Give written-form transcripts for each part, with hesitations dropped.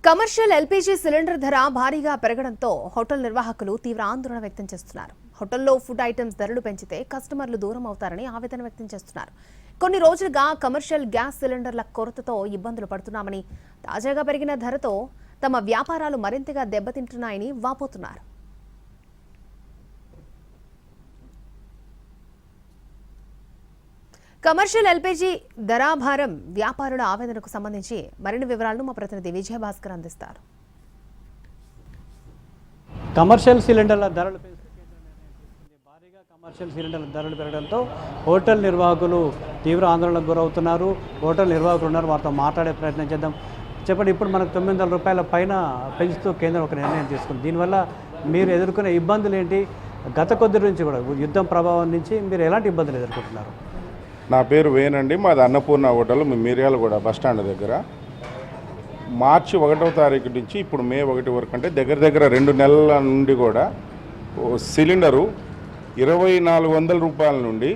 Commercial LPG cylinder ధర భారీగా పెరగడంతో హోటల్ నిర్వాహకులు తీవ్ర ఆందోళన వ్యక్తం చేస్తున్నారు. హోటల్లో ఫుడ్ ఐటమ్స్ ధరలు పెంచితే కస్టమర్లు దూరం అవుతారని ఆవేదన వ్యక్తం చేస్తున్నారు. కొన్ని రోజులుగా కమర్షియల్ గ్యాస్ సిలిండర్ల కొరతతో ఇబ్బందులు పడుతున్నామని, తాజాగా పెరిగిన ధరతో తమ వ్యాపారాలు మరింతగా దెబ్బతింటున్నాయని వాపోతున్నారు. కమర్షియల్ ఎల్పీజీ ధరాభారం వ్యాపారుల ఆవేదనకు సంబంధించి మరిన్ని వివరాలను మా ప్రతినిధి విజయభాస్కర్ అందిస్తారు. కమర్షియల్ సిలిండర్ల ధరలు భారీగా కమర్షియల్ సిలిండర్ల ధరలు పెరగడంతో హోటల్ నిర్వాహకులు తీవ్ర ఆందోళనకు గురవుతున్నారు. హోటల్ నిర్వాహకులు ఉన్నారు, వారితో మాట్లాడే ప్రయత్నం చేద్దాం. చెప్పండి, ఇప్పుడు మనకు 900 రూపాయల పైన పెంచుతూ కేంద్రం ఒక నిర్ణయం తీసుకుంది. దీనివల్ల మీరు ఎదుర్కొనే ఇబ్బందులు ఏంటి? గత కొద్ది నుంచి కూడా యుద్ధం ప్రభావం నుంచి మీరు ఎలాంటి ఇబ్బందులు ఎదుర్కొంటున్నారు? నా పేరు వేనండి. మాది అన్నపూర్ణ హోటల్, మిర్యాలగూడ బస్టాండ్ దగ్గర. మార్చి 1వ తారీఖు నుంచి ఇప్పుడు మే 1 వరకు, అంటే దగ్గర 2 నెలల నుండి కూడా సిలిండరు 2400 రూపాయల నుండి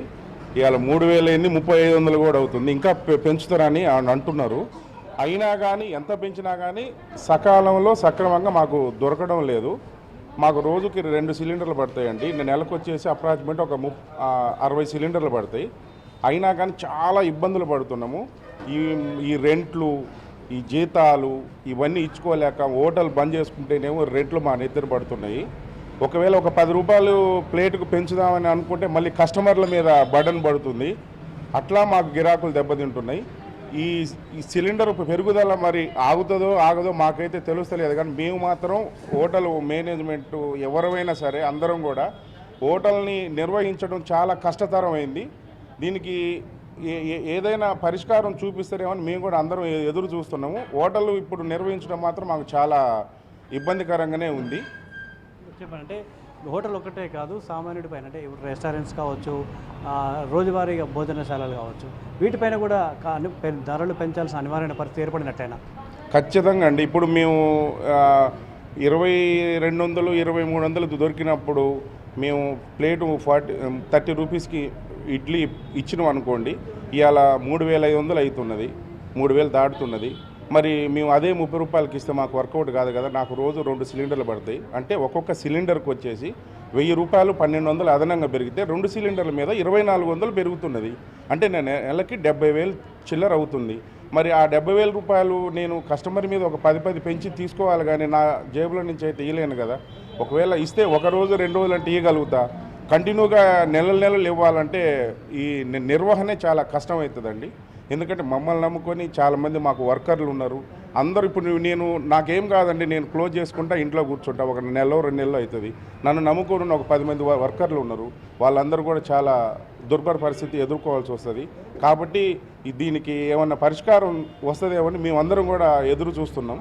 ఇవాళ 3000 3500 కూడా అవుతుంది. ఇంకా పెంచుతారని అంటున్నారు. అయినా కానీ ఎంత పెంచినా కానీ సకాలంలో సక్రమంగా మాకు దొరకడం లేదు. మాకు రోజుకి 2 సిలిండర్లు పడతాయండి. నెలకు వచ్చేసి అప్రాక్సిమేట్ ఒక 60 సిలిండర్లు పడతాయి. అయినా కానీ చాలా ఇబ్బందులు పడుతున్నాము. ఈ రెంట్లు, ఈ జీతాలు ఇవన్నీ ఇచ్చుకోలేక హోటల్ బంద్ చేసుకుంటేనేమో రెంట్లు మా నెత్తిన పడుతున్నాయి. ఒకవేళ ఒక 10 రూపాయలు ప్లేటుకు పెంచుదామని అనుకుంటే మళ్ళీ కస్టమర్ల మీద బర్డన్ పడుతుంది. అట్లా మాకు గిరాకులు దెబ్బతింటున్నాయి. ఈ సిలిండర్ పెరుగుదల మరి ఆగుతుందో ఆగదో మాకైతే తెలుస్తలేదు. కానీ మేము మాత్రం హోటల్ మేనేజ్మెంట్ ఎవరైనా సరే అందరం కూడా హోటల్ని నిర్వహించడం చాలా కష్టతరమైంది. దీనికి ఏదైనా పరిష్కారం చూపిస్తారేమని మేము కూడా అందరం ఎదురు చూస్తున్నాము. హోటల్ ఇప్పుడు నిర్వహించడం మాత్రం మాకు చాలా ఇబ్బందికరంగానే ఉంది. చెప్పండి, హోటల్ ఒకటే కాదు, సామాన్యుడి పైన అంటే ఇప్పుడు రెస్టారెంట్స్ కావచ్చు, రోజువారీగా భోజనశాలలు కావచ్చు, వీటిపైన కూడా ధరలు పెంచాల్సిన అనివార్యమైన పరిస్థితి ఏర్పడినట్టయినా? ఖచ్చితంగా అండి. ఇప్పుడు మేము 2200 2300 దొరికినప్పుడు మేము ప్లేటు 30 రూపీస్కి ఇడ్లీ ఇచ్చినాం అనుకోండి, ఇవాళ 3500 అవుతున్నది, 3000 దాటుతున్నది. మరి మేము అదే 30 రూపాయలకి ఇస్తే మాకు వర్కౌట్ కాదు కదా. నాకు రోజు 2 సిలిండర్లు పడతాయి. అంటే ఒక్కొక్క సిలిండర్కి వచ్చేసి 1000 రూపాయలు 1200 అదనంగా పెరిగితే 2 సిలిండర్ల మీద 2400 పెరుగుతున్నది. అంటే నేను నెలకి 70,000 చిల్లర అవుతుంది. మరి ఆ 70,000 రూపాయలు నేను కస్టమర్ మీద ఒక 10 పెంచి తీసుకోవాలి, కానీ నా జేబులో నుంచి అయితే ఇవ్వలేను కదా. ఒకవేళ ఇస్తే ఒక రోజు 2 రోజులు అంటే ఇవ్వగలుగుతా. కంటిన్యూగా నెలలు ఇవ్వాలంటే ఈ నిర్వహణే చాలా కష్టమవుతుందండి. ఎందుకంటే మమ్మల్ని నమ్ముకొని చాలామంది మాకు వర్కర్లు ఉన్నారు. అందరూ ఇప్పుడు నాకేం కాదండి, నేను క్లోజ్ చేసుకుంటా, ఇంట్లో కూర్చుంటా. ఒక నెలలో 2 నెలలు అవుతుంది. నన్ను నమ్ముకొని ఒక 10 మంది వర్కర్లు ఉన్నారు. వాళ్ళందరూ కూడా చాలా దుర్భర పరిస్థితి ఎదుర్కోవాల్సి వస్తుంది. కాబట్టి దీనికి ఏమన్నా పరిష్కారం వస్తుందేమని మేమందరం కూడా ఎదురు చూస్తున్నాం.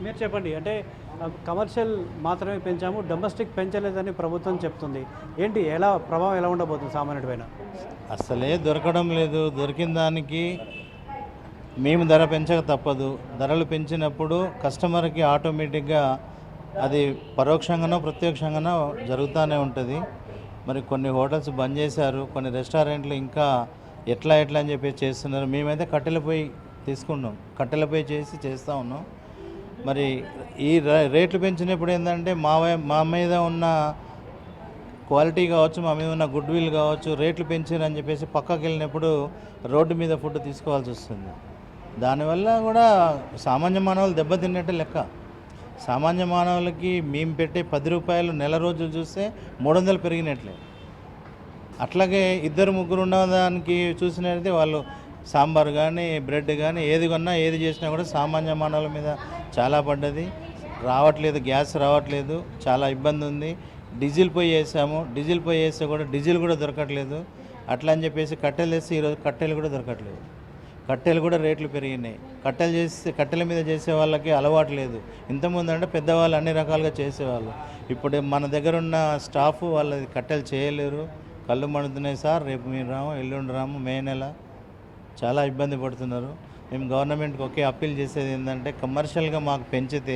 మీరు చెప్పండి, అంటే కమర్షియల్ మాత్రమే పెంచాము, డొమెస్టిక్ పెంచలేదని ప్రభుత్వం చెప్తుంది. ఏంటి, ప్రభావం ఎలా ఉండబోతుంది సామాన్యుడి పైన? అసలే దొరకడం లేదు. దొరికిన దానికి మేము ధర పెంచక తప్పదు. ధరలు పెంచినప్పుడు కస్టమర్కి ఆటోమేటిక్గా అది పరోక్షంగానో ప్రత్యక్షంగానో జరుగుతూనే ఉంటుంది. మరి కొన్ని హోటల్స్ బంద్ చేశారు, కొన్ని రెస్టారెంట్లు ఇంకా ఎట్లా అని చెప్పి చేస్తున్నారు. మేమైతే కట్టెల పొయ్యి తీసుకున్నాం, కట్టెల పొయ్యి చేస్తూ ఉన్నాం. మరి ఈ రేట్లు పెంచినప్పుడు ఏంటంటే మా మీద ఉన్న క్వాలిటీ కావచ్చు, మా మీద ఉన్న గుడ్ విల్ కావచ్చు, రేట్లు పెంచారని చెప్పేసి పక్కకి వెళ్ళినప్పుడు రోడ్డు మీద ఫుడ్ తీసుకోవాల్సి వస్తుంది. దానివల్ల కూడా సామాన్య మానవులు దెబ్బతిన్నట్టే లెక్క. సామాన్య మానవులకి మేము పెట్టే 10 రూపాయలు నెల రోజులు చూస్తే 300 పెరిగినట్లే. అట్లాగే 2-3 ఉన్నదానికి చూసినట్లయితే వాళ్ళు సాంబార్ కానీ బ్రెడ్ కానీ ఏది కొన్నా ఏది చేసినా కూడా సామాన్య మానవుల మీద చాలా పడ్డది. రావట్లేదు, గ్యాస్ రావట్లేదు, చాలా ఇబ్బంది ఉంది. డీజిల్ పొయ్యి వేసాము, డీజిల్ పొయ్యి వేస్తే కూడా డీజిల్ కూడా దొరకట్లేదు. అట్లా అని చెప్పేసి కట్టెలు వేస్తే ఈరోజు కట్టెలు కూడా దొరకట్లేదు. కట్టెలు కూడా రేట్లు పెరిగినాయి. కట్టెల మీద చేసే వాళ్ళకి అలవాటు లేదు. ఇంతకుముందు అంటే పెద్దవాళ్ళు అన్ని రకాలుగా చేసేవాళ్ళు. ఇప్పుడు మన దగ్గర ఉన్న స్టాఫ్ వాళ్ళది కట్టెలు చేయలేరు. కళ్ళు మండుతున్నాయి సార్, రేపు మీరు రాము, ఎల్లుండి రాము, మే నెల చాలా ఇబ్బంది పడుతున్నారు. మేము గవర్నమెంట్కి ఒకే అప్పీల్ చేసేది ఏంటంటే, కమర్షియల్గా మాకు పెంచితే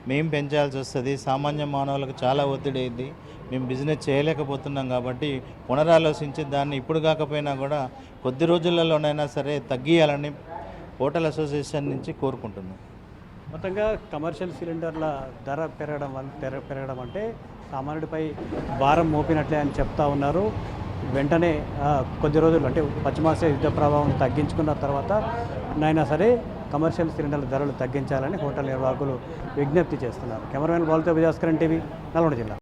మేము పెంచాల్సి వస్తుంది. సామాన్య మానవులకు చాలా ఒత్తిడి అయింది. మేము బిజినెస్ చేయలేకపోతున్నాం. కాబట్టి పునరాలోచించి దాన్ని ఇప్పుడు కాకపోయినా కూడా కొద్ది రోజులలోనైనా సరే తగ్గియాలని హోటల్ అసోసియేషన్ నుంచి కోరుకుంటున్నాం. మొత్తంగా కమర్షియల్ సిలిండర్ల ధర పెరగడం అంటే సామాన్యుడిపై భారం మోపినట్లే అని చెప్తా ఉన్నారు. వెంటనే కొద్ది రోజులు అంటే పశ్చిమాసియా యుద్ధ ప్రభావం తగ్గించుకున్న తర్వాత నైనా సరే కమర్షియల్ సిలిండర్ల ధరలు తగ్గించాలని హోటల్ నిర్వాహకులు విజ్ఞప్తి చేస్తున్నారు. కెమెరామెన్ బాలుతో విజయస్కరన్ టీవీ, నల్గొండ జిల్లా.